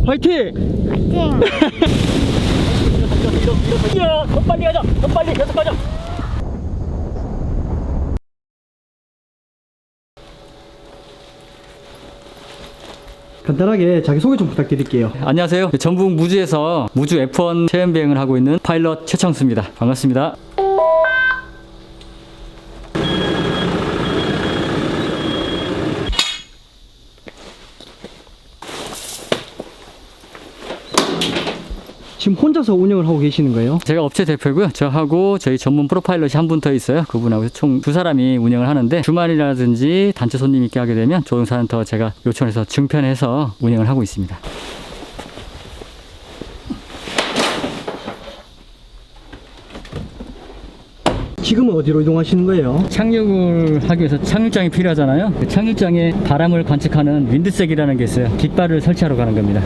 화이팅! 화이팅! 더 빨리 가자! 더 빨리 계속 가자! 간단하게 자기소개 좀 부탁드릴게요. 안녕하세요. 전북 무주에서 무주 F1 체험 비행을 하고 있는 파일럿 최창수입니다. 반갑습니다. 지금 혼자서 운영을 하고 계시는 거예요? 제가 업체 대표고요. 저하고 저희 전문 프로파일럿이 한 분 더 있어요. 그분하고 총 2사람이 운영을 하는데 주말이라든지 단체 손님 있게 하게 되면 조종사는 더 제가 요청해서 증편해서 운영을 하고 있습니다. 지금은 어디로 이동하시는 거예요? 착륙을 하기 위해서 착륙장이 필요하잖아요. 그 착륙장에 바람을 관측하는 윈드색이라는 게 있어요. 깃발을 설치하러 가는 겁니다.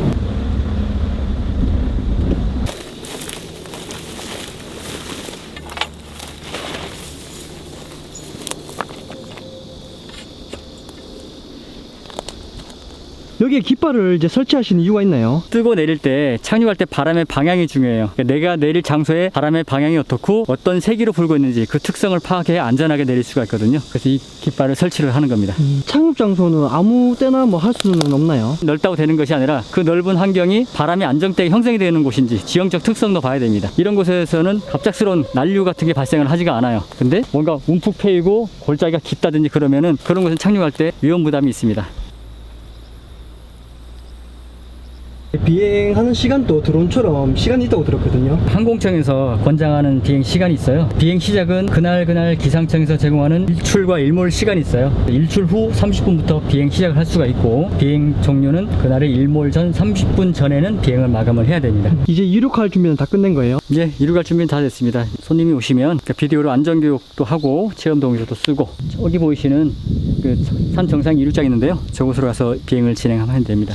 여기에 깃발을 이제 설치하시는 이유가 있나요? 뜨고 내릴 때 착륙할 때 바람의 방향이 중요해요. 그러니까 내가 내릴 장소에 바람의 방향이 어떻고 어떤 세기로 불고 있는지 그 특성을 파악해야 안전하게 내릴 수가 있거든요. 그래서 이 깃발을 설치를 하는 겁니다. 착륙 장소는 아무 때나 뭐 할 수는 없나요? 넓다고 되는 것이 아니라 그 넓은 환경이 바람이 안정되게 형성이 되는 곳인지 지형적 특성도 봐야 됩니다. 이런 곳에서는 갑작스러운 난류 같은 게 발생을 하지가 않아요. 근데 뭔가 움푹 패이고 골짜기가 깊다든지 그러면은 그런 곳은 착륙할 때 위험 부담이 있습니다. 비행하는 시간도 드론처럼 시간이 있다고 들었거든요. 항공청에서 권장하는 비행 시간이 있어요. 비행 시작은 그날 기상청에서 제공하는 일출과 일몰 시간이 있어요. 일출 후 30분부터 비행 시작을 할 수가 있고 비행 종료는 그날의 일몰 전 30분 전에는 비행을 마감을 해야 됩니다. 이제 이륙할 준비는 다 끝낸 거예요? 예, 이륙할 준비는 다 됐습니다. 손님이 오시면 비디오로 안전교육도 하고 체험 동의서도 쓰고 저기 보이시는 그 산 정상 이륙장이 있는데요. 저곳으로 가서 비행을 진행하면 됩니다.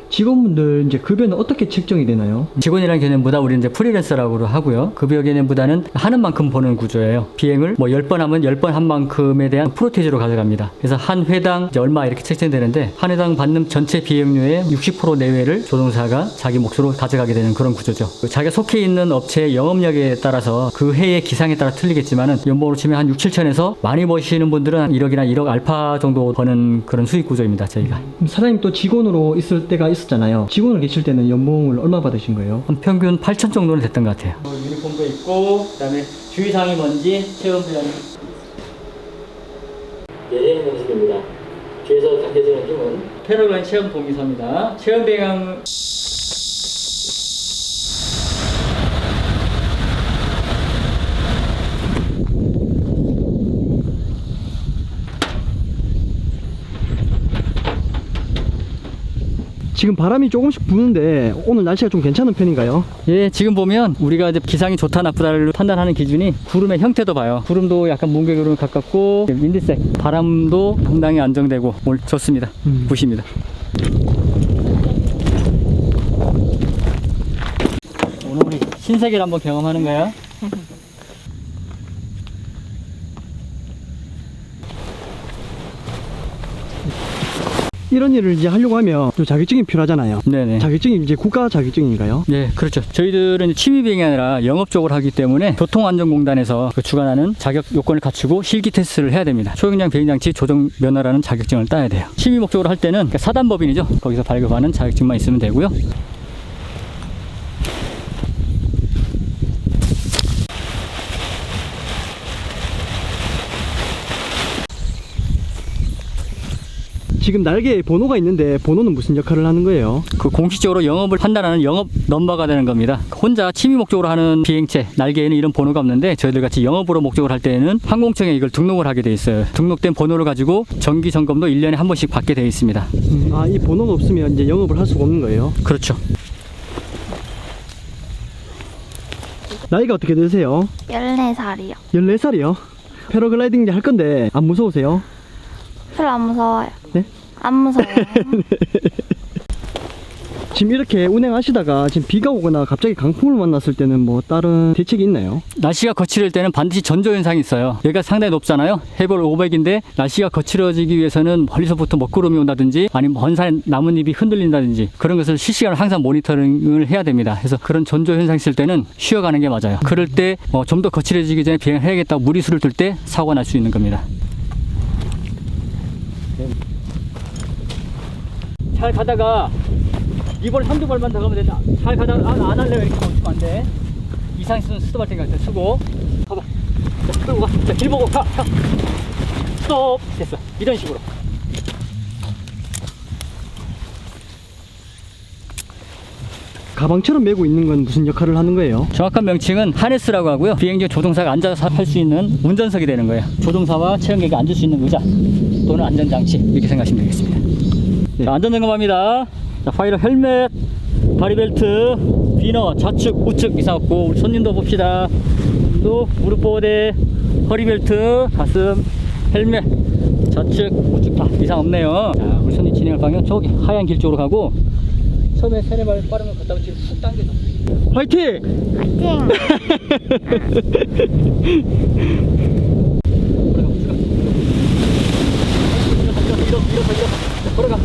직원분들 이제 급여는 어떻게 책정이 되나요? 직원이라는 개념보다 우리는 이제 프리랜서라고 하고요. 급여 개념보다는 하는 만큼 버는 구조예요. 비행을 뭐 10번 하면 10번 한 만큼에 대한 프로테이지로 가져갑니다. 그래서 한 회당 이제 얼마 이렇게 책정되는데 한 회당 받는 전체 비행료의 60% 내외를 조종사가 자기 몫으로 가져가게 되는 그런 구조죠. 자기가 속해 있는 업체의 영업력에 따라서 그 해의 기상에 따라 틀리겠지만은 연봉으로 치면 한 6, 7천에서 많이 버시는 분들은 한 1억이나 1억 알파 정도 버는 그런 수익 구조입니다. 저희가. 사장님 또 직원으로 있을 때가 있었잖아요. 직원을 계실 때는 연봉을 얼마 받으신 거예요? 한 평균 8천 정도는 됐던 것 같아요. 유니폼도 있고 그다음에 주의사항이 뭔지 체험비용 예행 공식입니다. 뒤에서 당겨지는 힘은 패러글라이딩 체험 동의서입니다. 체험 배경 지금 바람이 조금씩 부는데 오늘 날씨가 좀 괜찮은 편인가요? 예, 지금 보면 우리가 이제 기상이 좋다 나쁘다를 판단하는 기준이 구름의 형태도 봐요. 구름도 약간 뭉게구름 가깝고 윈드색, 바람도 상당히 안정되고 오늘 좋습니다. 굿입니다. 오늘 우리 신세계를 한번 경험하는 거야. 이런 일을 이제 하려고 하면 좀 자격증이 필요하잖아요. 네네. 자격증이 이제 국가 자격증인가요? 네, 그렇죠. 저희들은 취미 비행이 아니라 영업적으로 하기 때문에 교통안전공단에서 그 주관하는 자격 요건을 갖추고 실기 테스트를 해야 됩니다. 초경량 비행장치 조종 면허라는 자격증을 따야 돼요. 취미 목적으로 할 때는 그러니까 사단법인이죠. 거기서 발급하는 자격증만 있으면 되고요. 지금 날개에 번호가 있는데 번호는 무슨 역할을 하는 거예요? 그 공식적으로 영업을 판단하는 영업 넘버가 되는 겁니다. 혼자 취미 목적으로 하는 비행체 날개에는 이런 번호가 없는데 저희들 같이 영업으로 목적으로 할 때는 항공청에 이걸 등록을 하게 돼 있어요. 등록된 번호를 가지고 정기 점검도 1년에 한 번씩 받게 되어 있습니다. 아, 이 번호가 없으면 이제 영업을 할 수가 없는 거예요? 그렇죠. 나이가 어떻게 되세요? 14살이요. 14살이요? 패러글라이딩 이제 할 건데 안 무서우세요? 별로 안 무서워요. 네? 안 무서워요. 지금 이렇게 운행하시다가 지금 비가 오거나 갑자기 강풍을 만났을 때는 뭐 다른 대책이 있나요? 날씨가 거칠을 때는 반드시 전조 현상이 있어요. 여기가 상당히 높잖아요. 해발 500인데 날씨가 거칠어지기 위해서는 멀리서부터 먹구름이 온다든지 아니면 먼 산 나뭇잎이 흔들린다든지 그런 것을 실시간으로 항상 모니터링을 해야 됩니다. 그래서 그런 전조 현상이 있을 때는 쉬어가는 게 맞아요. 그럴 때 좀 더 거칠어지기 전에 비행을 해야겠다고 무리수를 둘 때 사고가 날 수 있는 겁니다. 잘 가다가 이번 한두 발만 더 가면 된다. 잘 가다가 안 할래요. 이렇게 하면 안 돼. 이상 있으면 스톱할 테니까 일단 쓰고 가봐. 자, 끌고 가. 자, 길 보고 가. 스톱. 됐어. 이런 식으로. 가방처럼 메고 있는 건 무슨 역할을 하는 거예요? 정확한 명칭은 하네스라고 하고요. 비행 중 조종사가 앉아서 할 수 있는 운전석이 되는 거예요. 조종사와 체험객이 앉을 수 있는 의자 또는 안전장치 이렇게 생각하시면 되겠습니다. 네. 자, 안전점검합니다. 자, 파이러 헬멧, 다리벨트, 비너, 좌측, 우측 이상 없고 우리 손님도 봅시다. 또 무릎 보호대, 허리벨트, 가슴, 헬멧, 좌측, 우측 다 이상 없네요. 자, 우리 손님 진행할 방향 저기 하얀 길 쪽으로 가고 처음에 세네발 빠른 걸 걷다가 뒤로 훅 당겨서 화이팅! 파이팅! 걸어가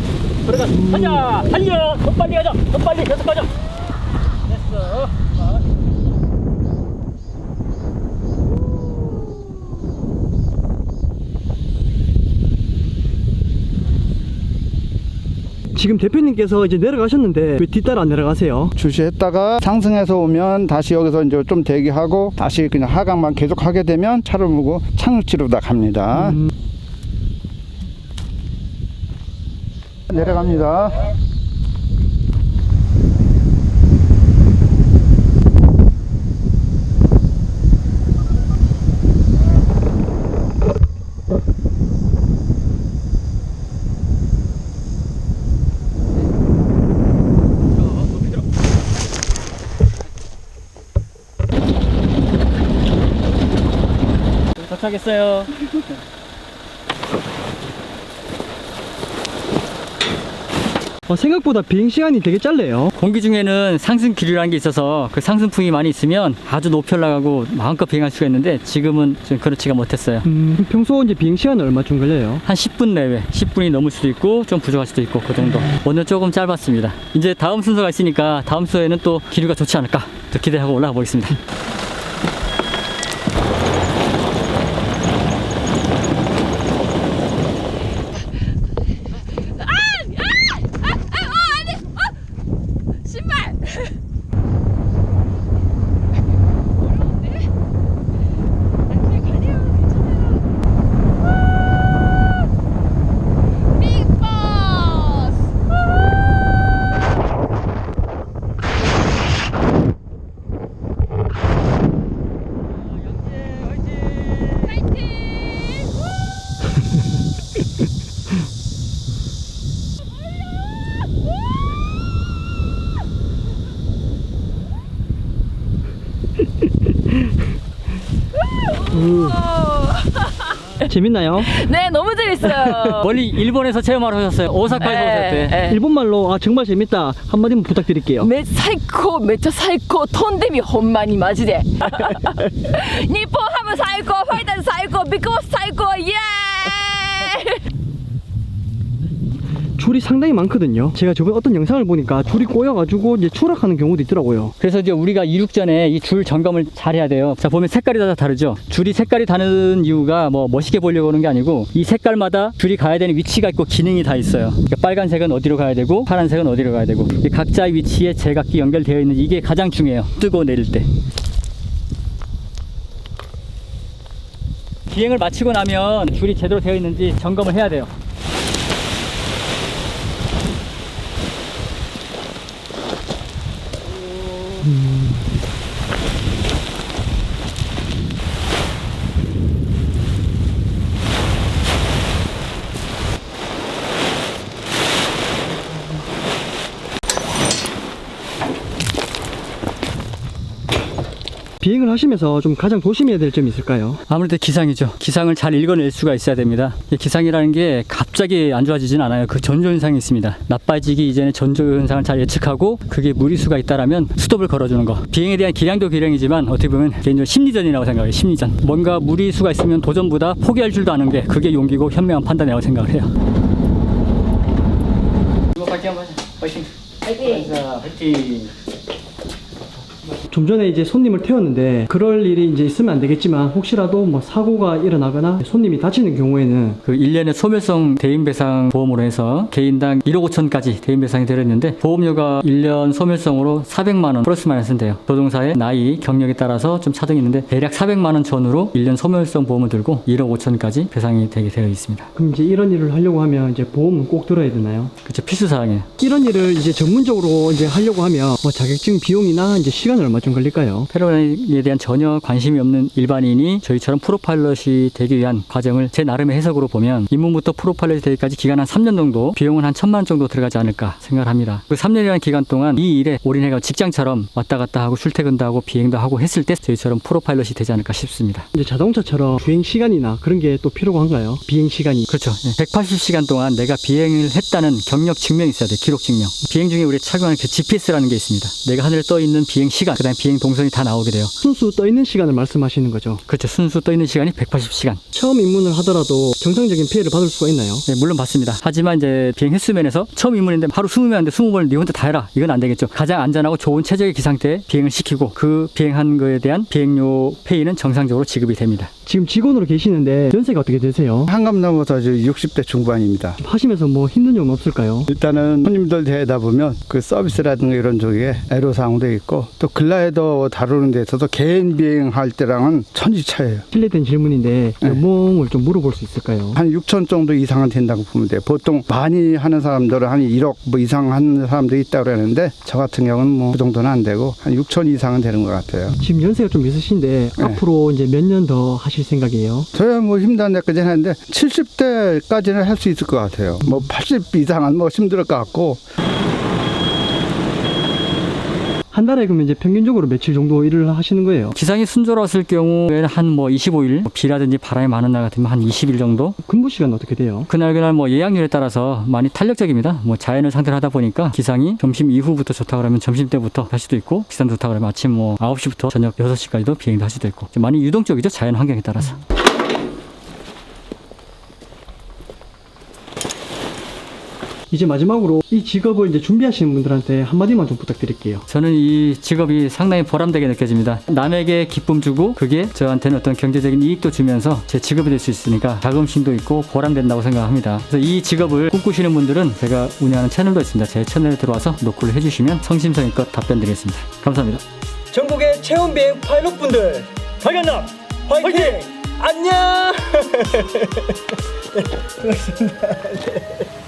가자 달려 더 빨리 가자 더 빨리 계속 가자 됐어. 지금 대표님께서 이제 내려가셨는데 왜 뒤따라 안 내려가세요? 주시했다가 상승해서 오면 다시 여기서 이제 좀 대기하고 다시 그냥 하강만 계속 하게 되면 차를 몰고 착륙지로 다 갑니다. 내려갑니다. 도착했어요. 생각보다 비행 시간이 되게 짧네요. 공기 중에는 상승 기류라는 게 있어서 그 상승풍이 많이 있으면 아주 높이 올라가고 마음껏 비행할 수가 있는데 지금은 좀 그렇지가 못했어요. 평소 이제 비행 시간은 얼마쯤 걸려요? 한 10분 내외 10분이 넘을 수도 있고 좀 부족할 수도 있고 그 정도. 오늘 조금 짧았습니다. 이제 다음 순서가 있으니까 다음 순서에는 또 기류가 좋지 않을까 또 기대하고 올라가 보겠습니다. 재밌나요? 네, 너무 재밌어요. 멀리 일본에서 체험하러 오셨어요. 오사카에서 오셨대. 네. 일본말로 정말 재밌다 한마디만 부탁드릴게요. めっちゃ最高めっちゃ最高飛んでみほんまにマジで日本ハム最高ファイターズ最高ビッグボス最高イエーイ 줄이 상당히 많거든요. 제가 저번에 어떤 영상을 보니까 줄이 꼬여가지고 이제 추락하는 경우도 있더라고요. 그래서 이제 우리가 이륙 전에 이 줄 점검을 잘 해야 돼요. 자, 보면 색깔이 다 다르죠. 줄이 색깔이 다른 이유가 뭐 멋있게 보려고 하는 게 아니고 이 색깔마다 줄이 가야 되는 위치가 있고 기능이 다 있어요. 그러니까 빨간색은 어디로 가야 되고 파란색은 어디로 가야 되고 이 각자의 위치에 제각기 연결되어 있는 이게 가장 중요해요. 뜨고 내릴 때. 비행을 마치고 나면 줄이 제대로 되어 있는지 점검을 해야 돼요. 비행을 하시면서 좀 가장 조심해야 될 점이 있을까요? 아무래도 기상이죠. 기상을 잘 읽어낼 수가 있어야 됩니다. 이 기상이라는 게 갑자기 안 좋아지진 않아요. 그 전조현상이 있습니다. 나빠지기 이전에 전조현상을 잘 예측하고 그게 무리수가 있다라면 스톱을 걸어주는 거. 비행에 대한 기량도 기량이지만 어떻게 보면 개인적으로 심리전이라고 생각해요. 심리전. 뭔가 무리수가 있으면 도전보다 포기할 줄도 아는 게 그게 용기고 현명한 판단이라고 생각을 해요. 이거 파이팅 한번 파이팅. 파이팅. 파이팅. 좀 전에 이제 손님을 태웠는데 그럴 일이 이제 있으면 안 되겠지만 혹시라도 뭐 사고가 일어나거나 손님이 다치는 경우에는 그 1년에 소멸성 대인배상 보험으로 해서 개인당 1억 5천까지 대인배상이 되어있는데 보험료가 1년 소멸성으로 400만 원 플러스 마이너스는 돼요. 노동사의 나이, 경력에 따라서 좀 차등이 있는데 대략 400만 원 전후로 1년 소멸성 보험을 들고 1억 5천까지 배상이 되게 되어 있습니다. 그럼 이제 이런 일을 하려고 하면 이제 보험은 꼭 들어야 되나요? 그렇죠. 필수사항이에요. 이런 일을 이제 전문적으로 이제 하려고 하면 뭐 자격증 비용이나 이제 시간은 얼마쯤 걸릴까요? 패러글라이딩에 대한 전혀 관심이 없는 일반인이 저희처럼 프로파일럿이 되기 위한 과정을 제 나름의 해석으로 보면 입문부터 프로파일럿이 되기까지 기간 한 3년 정도 비용은 한 1,000만 원 정도 들어가지 않을까 생각을 합니다. 그 3년이라는 기간 동안 이 일에 올인해가 직장처럼 왔다 갔다 하고 출퇴근도 하고 비행도 하고 했을 때 저희처럼 프로파일럿이 되지 않을까 싶습니다. 이제 자동차처럼 주행 시간이나 그런 게 또 필요가 한가요? 비행 시간이. 그렇죠. 180시간 동안 내가 비행을 했다는 경력 증명이 있어야 돼요. 기록 증명. 비행 중에 우리 착용하는 그 GPS라는 게 있습니다. 내가 하늘에 떠 있는 비행 시간, 그다음 비행 동선이 다 나오게 돼요. 순수 떠 있는 시간을 말씀하시는 거죠. 그렇죠. 순수 떠 있는 시간이 180시간. 처음 입문을 하더라도 정상적인 피해를 받을 수가 있나요? 네, 물론 받습니다. 하지만 이제 비행 횟수 면에서 처음 입문인데 하루 20명 하는데 20번을 네 혼자 다 해라. 이건 안 되겠죠. 가장 안전하고 좋은 최적의 기상대에 비행을 시키고 그 비행한 거에 대한 비행료 페이는 정상적으로 지급이 됩니다. 지금 직원으로 계시는데 연세가 어떻게 되세요? 한갑 넘어서 이제 60대 중반입니다. 하시면서 뭐 힘든 점은 없을까요? 일단은 손님들 대다 보면 그 서비스라든가 이런 쪽에 애로사항도 있고 또 글라이더 다루는 데 있어서 개인 비행할 때랑은 천지 차이예요. 실례된 질문인데 연봉을 좀 물어볼 수 있을까요? 한 6천 정도 이상은 된다고 보면 돼요. 보통 많이 하는 사람들은 한 1억 뭐 이상 하는 사람도 있다고 그러는데 저 같은 경우는 뭐 그 정도는 안 되고 한 6천 이상은 되는 것 같아요. 지금 연세가 좀 있으신데 앞으로 이제 몇 년 더 하실 생각이에요? 저야 뭐 힘든 데까지 하는데 70대까지는 할 수 있을 것 같아요. 뭐 80 이상은 뭐 힘들 것 같고. 한 달에 그러면 이제 평균적으로 며칠 정도 일을 하시는 거예요? 기상이 순조로웠을 경우에는 한 뭐 25일, 비라든지 바람이 많은 날 같으면 한 20일 정도? 근무 시간은 어떻게 돼요? 그날 뭐 예약률에 따라서 많이 탄력적입니다. 뭐 자연을 상태로 하다 보니까 기상이 점심 이후부터 좋다 그러면 점심 때부터 할 수도 있고 기상 좋다 그러면 아침 뭐 9시부터 저녁 6시까지도 비행도 할 수도 있고 많이 유동적이죠. 자연 환경에 따라서. 이제 마지막으로 이 직업을 이제 준비하시는 분들한테 한마디만 좀 부탁드릴게요. 저는 이 직업이 상당히 보람되게 느껴집니다. 남에게 기쁨 주고 그게 저한테는 어떤 경제적인 이익도 주면서 제 직업이 될 수 있으니까 자긍심도 있고 보람된다고 생각합니다. 그래서 이 직업을 꿈꾸시는 분들은 제가 운영하는 채널도 있습니다. 제 채널에 들어와서 노크를 해주시면 성심성의껏 답변 드리겠습니다. 감사합니다. 전국의 체험비행 파일럿분들 박연남 화이팅! 안녕! 고맙습니다.